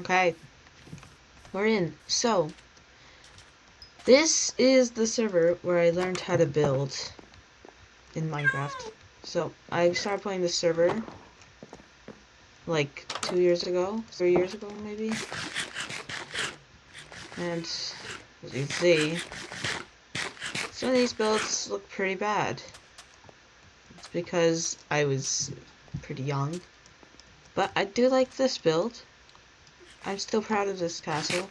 Okay, we're in. So, this is the server where I learned how to build in Minecraft. So, I started playing this server like 2 years ago, 3 years ago maybe. And as you can see, some of these builds look pretty bad. It's because I was pretty young. But I do like this build. I'm still proud of this castle.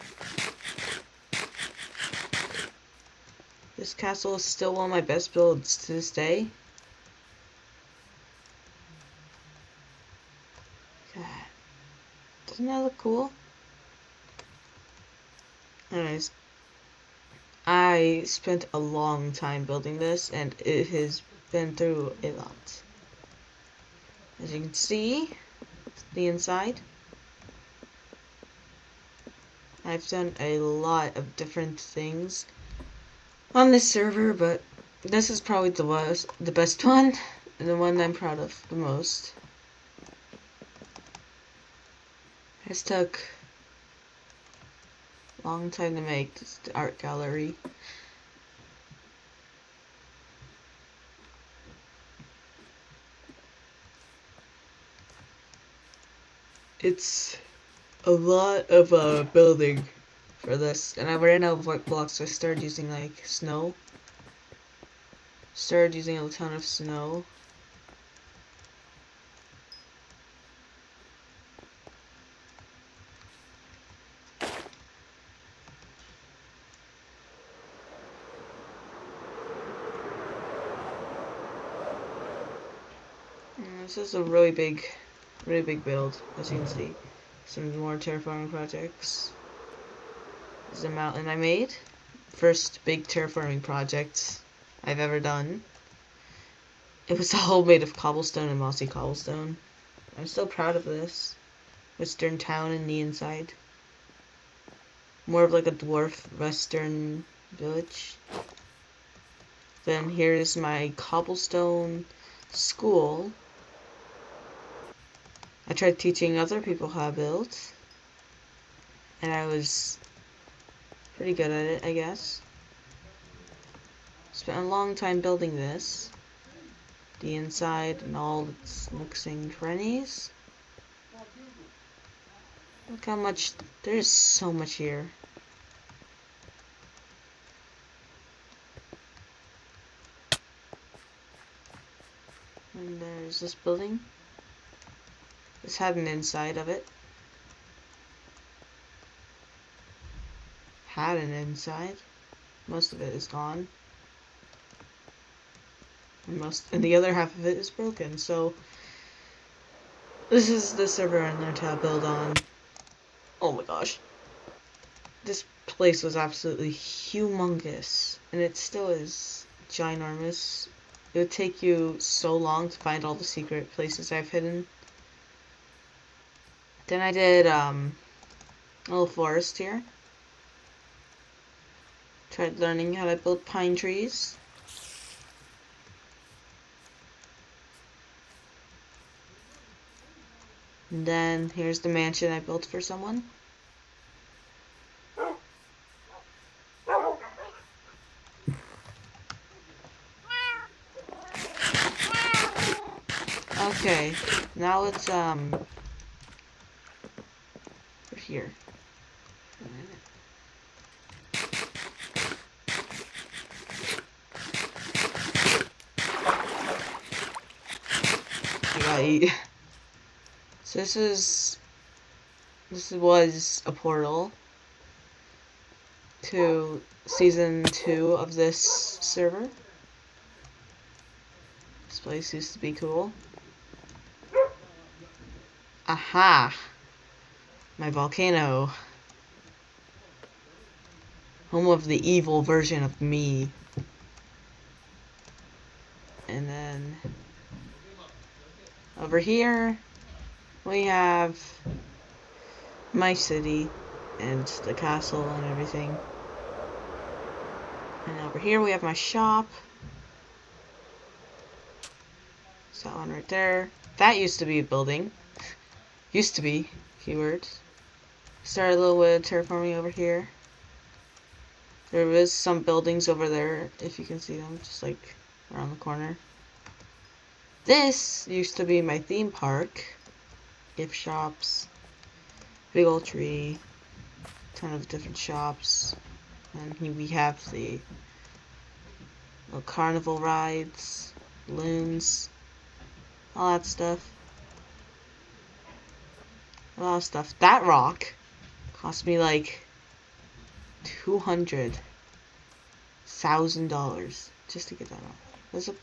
This castle is still one of my best builds to this day. God. Doesn't that look cool? Anyways, I spent a long time building this, and it has been through a lot. As you can see, the inside. I've done a lot of different things on this server, but this is probably the best one, and the one I'm proud of the most. This took a long time to make. This is the art gallery. It's a lot of building for this, and I ran out of white blocks, so I started using like snow. Started using a ton of snow. And this is a really big build, as you can see. Some more terraforming projects. This is a mountain I made. First big terraforming project I've ever done. It was all made of cobblestone and mossy cobblestone. I'm still proud of this. Western town in the inside. More of like a dwarf western village. Then here's my cobblestone school. I tried teaching other people how to build, and I was pretty good at it, I guess. Spent a long time building this. The inside and all its nooks and crannies. Look how much, there's so much here. And there's this building. This had an inside of it. Had an inside. Most of it is gone. And the other half of it is broken, so this is the server I learned how to build on. Oh my gosh. This place was absolutely humongous, and it still is ginormous. It would take you so long to find all the secret places I've hidden. Then I did a little forest here. Tried learning how to build pine trees. And then here's the mansion I built for someone. Okay, now let's over here. I gotta eat. So this was a portal to season 2 of this server. This place used to be cool. Aha! My volcano. Home of the evil version of me. And then over here we have my city and the castle and everything. And over here we have my shop. So that one right there. That used to be a building. Used to be. Keywords. Started a little bit of terraforming over here. There is some buildings over there, if you can see them, just like around the corner. This used to be my theme park. Gift shops. Big old tree. Ton of different shops. And here we have the little carnival rides, balloons, all that stuff. A lot of stuff. That rock cost me like $200,000 just to get that rock. That's an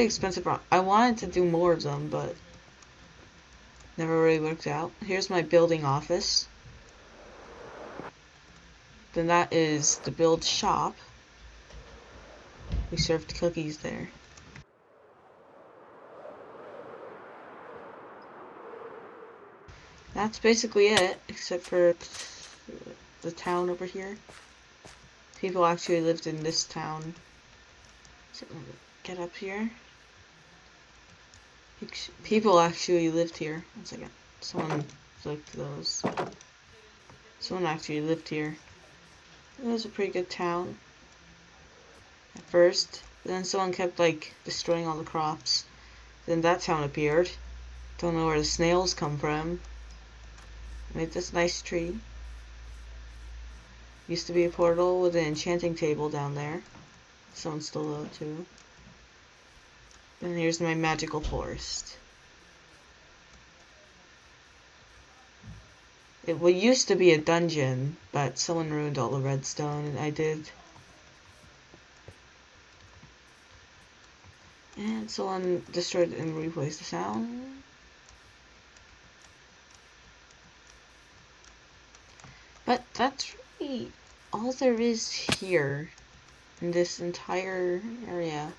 expensive rock. I wanted to do more of them, but never really worked out. Here's my building office. Then that is the build shop. We served cookies there. That's basically it, except for the town over here. People actually lived in this town. So, get up here. People actually lived here. 1 second. Someone flicked those. Someone actually lived here. It was a pretty good town at first. Then someone kept like destroying all the crops. Then that town appeared. Don't know where the snails come from. Made this nice tree. Used to be a portal with an enchanting table down there. Someone's still low too. And here's my magical forest. It used to be a dungeon, but someone ruined all the redstone, and I did. And someone destroyed and replaced the sound. But that's really all there is here in this entire area.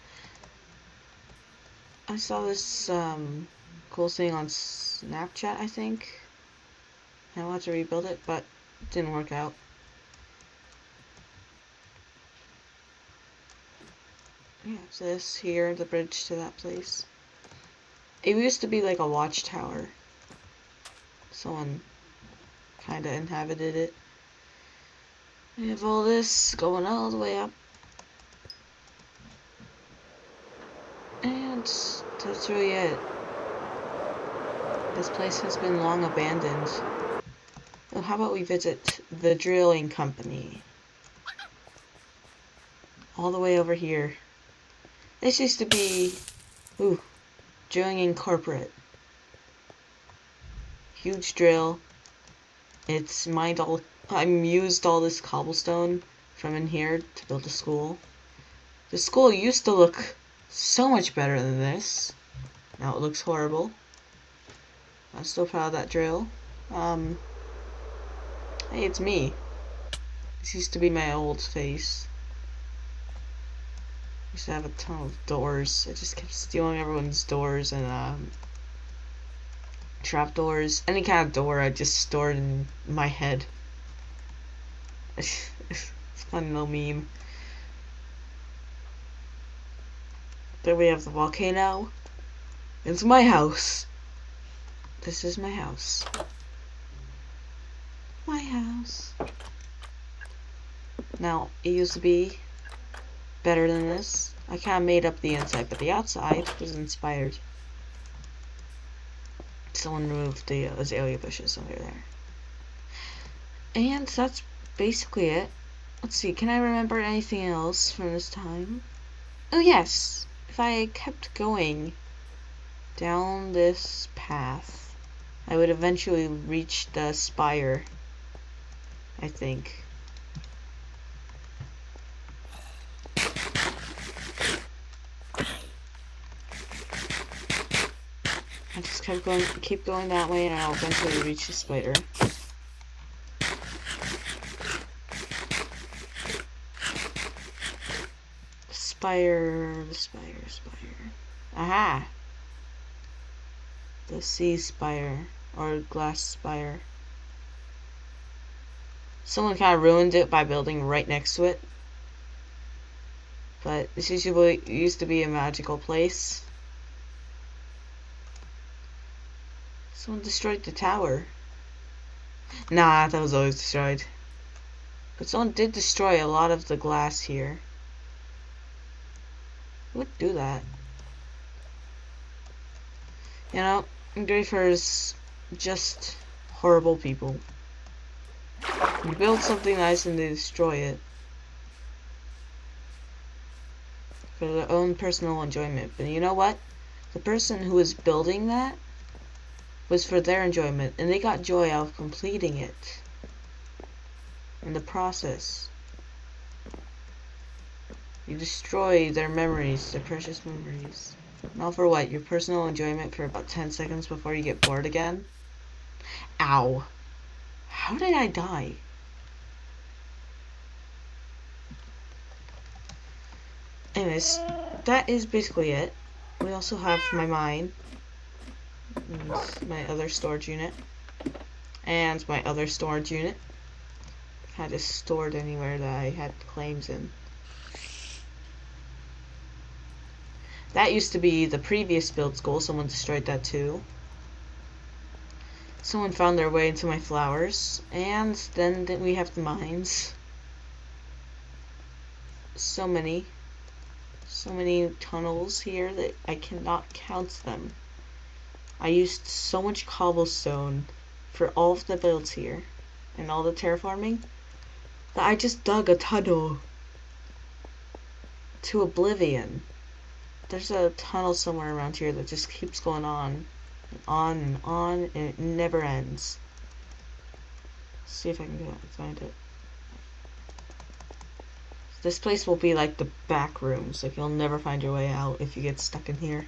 I saw this cool thing on Snapchat, I think. I wanted to rebuild it, but it didn't work out. Yeah, so this here, the bridge to that place. It used to be like a watchtower. Someone kinda inhabited it. We have all this going all the way up. And that's really it. This place has been long abandoned. Oh, how about we visit the drilling company? All the way over here. This used to be, Drilling Incorporate. Huge drill. It's I used all this cobblestone from in here to build a school. The school used to look so much better than this. Now it looks horrible. I'm still proud of that drill. Hey, it's me. This used to be my old face. I used to have a ton of doors. I just kept stealing everyone's doors and trapdoors. Any kind of door I just stored in my head. It's a fun little meme. There we have the volcano. It's my house. This is my house. My house. Now, it used to be better than this. I kind of made up the inside, but the outside was inspired. Someone removed the azalea bushes over there. And that's basically it. Let's see, can I remember anything else from this time? Oh yes! If I kept going down this path, I would eventually reach the spire, I think. I just keep going that way, and I'll eventually reach the spider. The spire. Aha! The sea spire, or glass spire. Someone kind of ruined it by building right next to it. But this used to be a magical place. Someone destroyed the tower. Nah, that was always destroyed. But someone did destroy a lot of the glass here. Who would do that? You know, griefers, just horrible people. You build something nice and they destroy it. For their own personal enjoyment. But you know what? The person who was building that was for their enjoyment, and they got joy out of completing it. In the process. You destroy their memories, their precious memories. All for what? Your personal enjoyment for about 10 seconds before you get bored again? Ow. How did I die? Anyways, that is basically it. We also have my mine. And my other storage unit. And my other storage unit. Had it stored anywhere that I had claims in. That used to be the previous build school. Someone destroyed that too. Someone found their way into my flowers. And then we have the mines. So many tunnels here that I cannot count them. I used so much cobblestone for all of the builds here and all the terraforming that I just dug a tunnel to oblivion. There's a tunnel somewhere around here that just keeps going on and on and on, and it never ends. Let's see if I can find it. This place will be like the back rooms. Like, you'll never find your way out if you get stuck in here.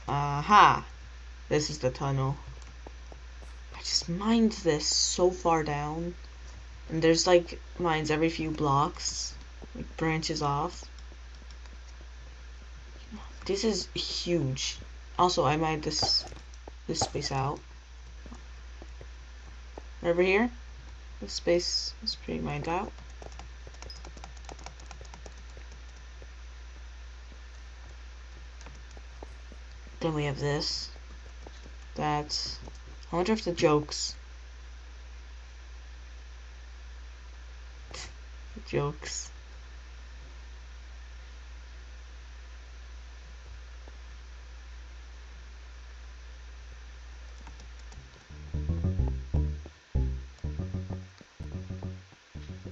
Aha! This is the tunnel. I just mined this so far down. And there's like mines every few blocks. Like branches off. This is huge. Also, I mined this space out. Over here, this space is pretty mined out. Then we have this. That's... I wonder if the jokes... the jokes...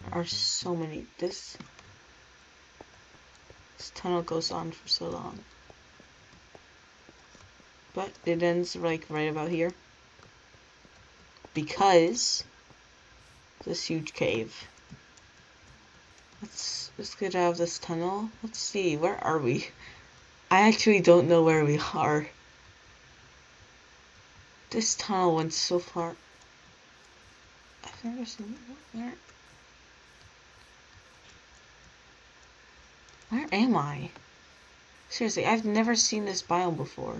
There are so many. This tunnel goes on for so long. But it ends like right about here. Because this huge cave. Let's get out of this tunnel. Let's see, where are we? I actually don't know where we are. This tunnel went so far. I've never seen it. Where am I? Seriously, I've never seen this biome before.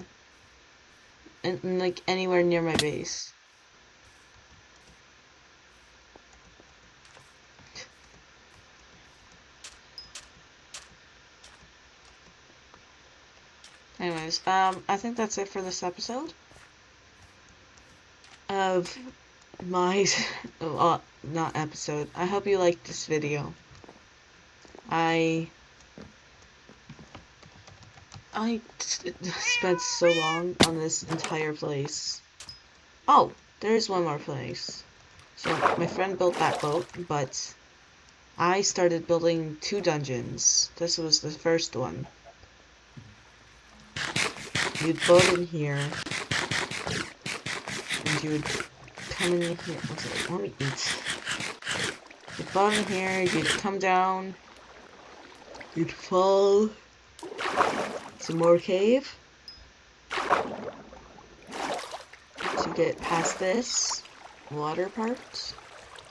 And like anywhere near my base. Anyways, I think that's it for this episode of my not episode. I hope you liked this video. I spent so long on this entire place. Oh, there's one more place. So my friend built that boat, but I started building 2 dungeons. This was the first one. You'd boat in here, and you would come in here. Okay, let me eat. You'd boat in here, you'd come down, you'd fall some more cave to get past this water part.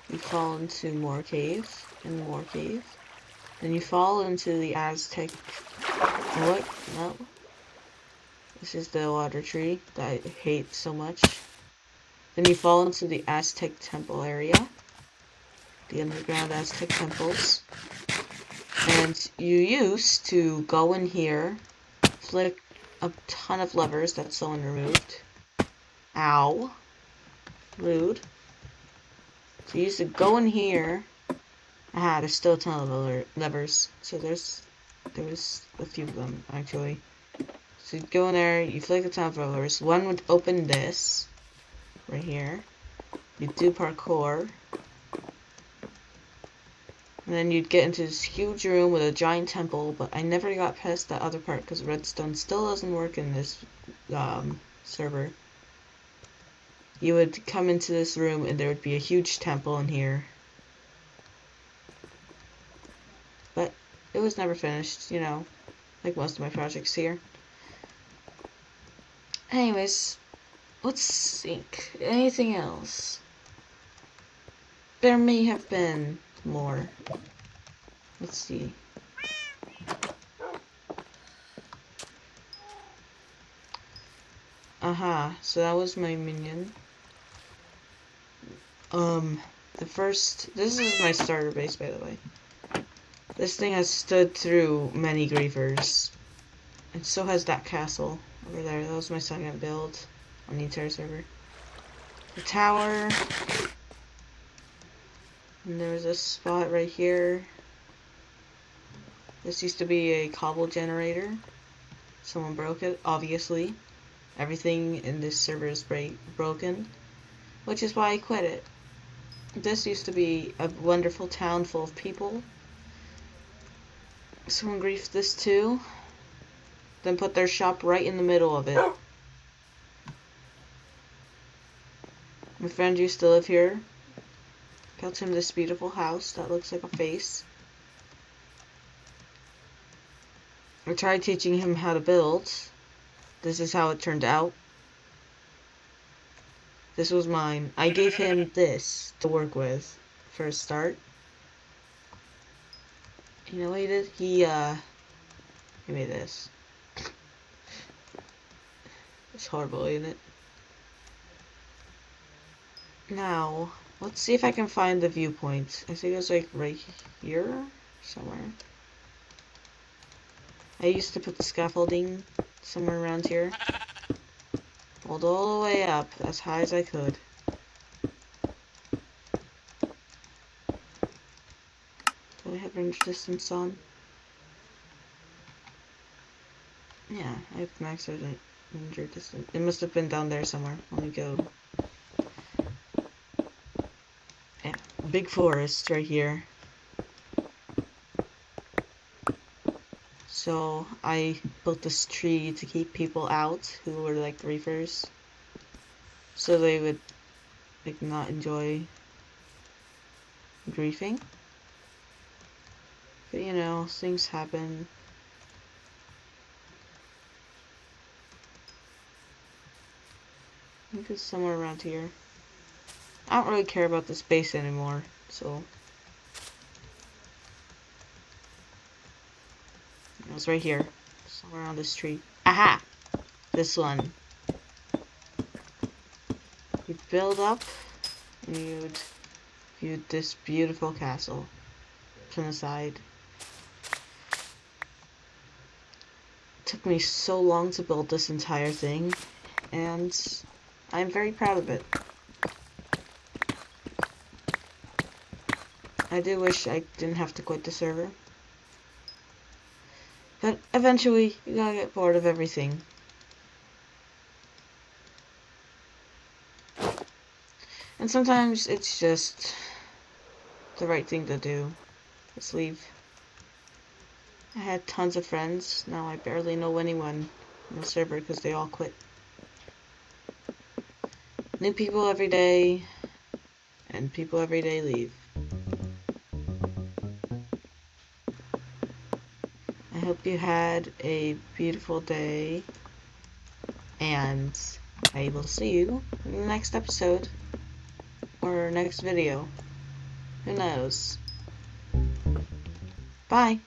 You fall into more cave and more cave. Then you fall into the Aztec. What? No. This is the water tree that I hate so much. Then you fall into the Aztec temple area. The underground Aztec temples. And you used to go in here, flick a ton of levers that someone removed. Ow. Rude. So you used to go in here. Aha, there's still a ton of levers. So there was a few of them, actually. So you go in there, you flick a ton of levers. One would open this. Right here. You'd do parkour. And then you'd get into this huge room with a giant temple, but I never got past that other part because redstone still doesn't work in this server. You would come into this room and there would be a huge temple in here. But it was never finished, you know, like most of my projects here. Anyways, let's think. Anything else? There may have been more. Let's see. Aha, so that was my minion. This is my starter base, by the way. This thing has stood through many griefers. And so has that castle over there. That was my second build on the entire server. The tower. And there's a spot right here. This used to be a cobble generator. Someone broke it, obviously. Everything in this server is broken, which is why I quit it. This used to be a wonderful town full of people. Someone griefed this too, then put their shop right in the middle of it. My friend used to live here. Built him this beautiful house that looks like a face. I tried teaching him how to build. This is how it turned out. This was mine. I gave him this to work with for a start. You know what he did? He made this. It's horrible, isn't it? Now, let's see if I can find the viewpoint. I think it's like right here somewhere. I used to put the scaffolding somewhere around here. Pulled all the way up as high as I could. Do I have range distance on? Yeah, I have max range distance. It must have been down there somewhere. Let me go. Yeah, big forest right here. So I built this tree to keep people out who were like griefers, so they would like not enjoy griefing. But you know, things happen. I think it's somewhere around here. I don't really care about this base anymore, so it was right here, somewhere on this tree. Aha! This one. You'd build up, and you'd view this beautiful castle from the side. It took me so long to build this entire thing, and I'm very proud of it. I do wish I didn't have to quit the server. But eventually, you gotta get bored of everything. And sometimes it's just the right thing to do. Just leave. I had tons of friends. Now I barely know anyone on the server because they all quit. New people every day, and people every day leave. I hope you had a beautiful day, and I will see you in the next episode, or next video. Who knows? Bye!